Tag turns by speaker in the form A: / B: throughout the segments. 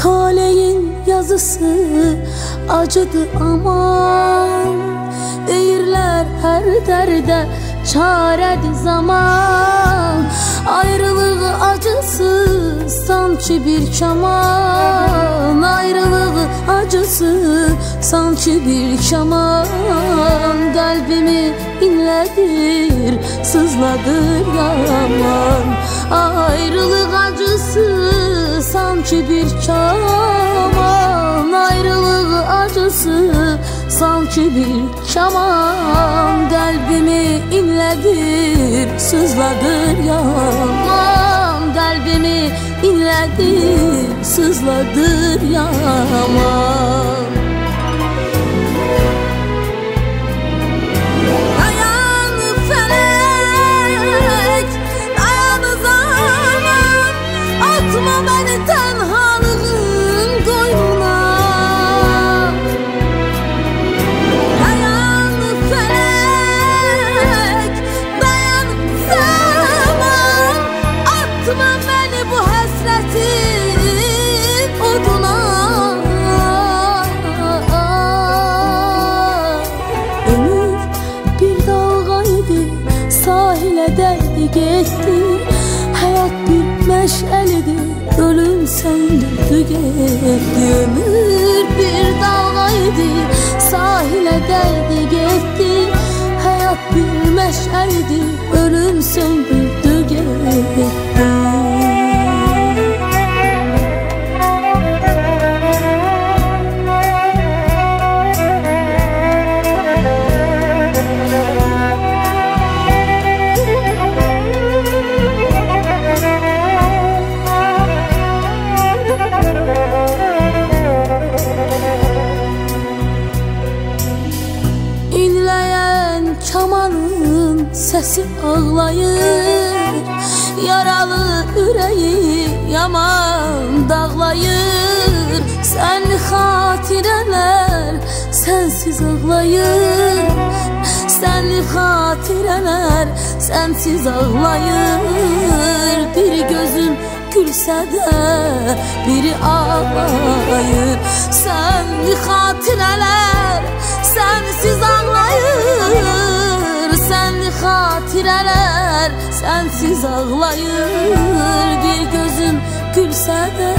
A: Taleyin yazısı acıdı aman, deyirlər hər dərdə çarədir zaman. Ayrılığı acısı sanki bir kaman, ayrılığı acısı sanki bir kaman. Qəlbimi inlədir, sızladır yaman. Ayrılık acısı sanki bir kaman, ayrılık acısı sanki bir kaman. Qəlbimi inlədir, sızladır yaman. Qəlbimi inlədir, sızladır yaman. Atma beni tenhalığın qoynuna. Dayan felek, dayan zaman. Atma beni bu həsrətin oduna. Ömür bir dalğaydı, sahilə dəydi getdi. Hayat bir meş'elidir, ölüm söndürdü gitti. Ömür bir dalgaydı, sahile değdi gitti. Hayat bir meş'elidir, ölüm söndürdü gitti. Kamanın sesi ağlayır, yaralı yüreği yaman dağlayır. Sənli xatirələr sensiz ağlayır, sənli xatirələr sensiz ağlayır. Bir gözüm gülsə də biri ağlayır. Sənli xatirələr sensiz ağlayır, sənli xatirələr sensiz ağlayır. Bir gözüm gülsə də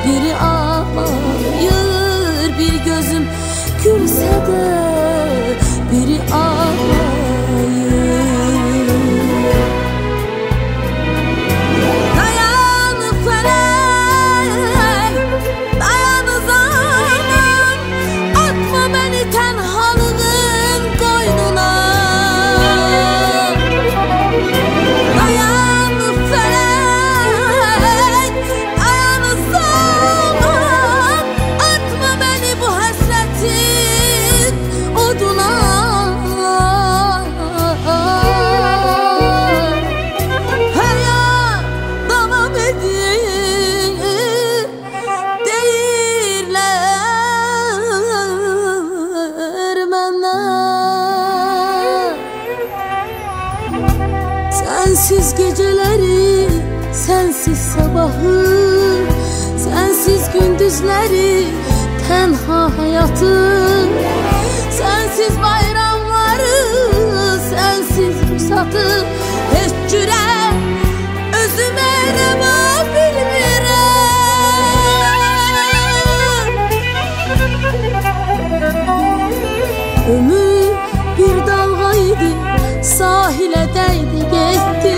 A: biri ağlayır, bir gözüm gülsə də biri ağlayır. Dayan felek, dayan zaman. Atma beni tenhalığın qoynuna. Dayan felek, dayan zaman. Atma beni bu həsrətin oduna. Hayat devam edir, deyirlər məndən. Sensiz geceleri, sensiz sabahı, sensiz gündüzleri, tenha hayatı. Sensiz bayramları, sensiz fırsatı. Heç cürə özümə rəva bilmirəm. Ömür bir dalğaydı, sahile değdi gitti.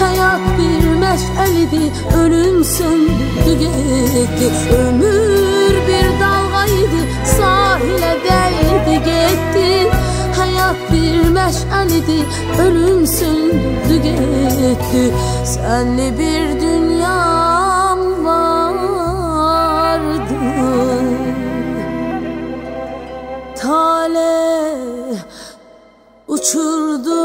A: Hayat bir meş'elidir, ölüm söndürdü gitti. Ömür bir dalgaydı, sahile değdi gitti. Hayat bir meş'elidir, ölüm söndürdü gitti. Senli bir dünyam vardı, Talih uçurdu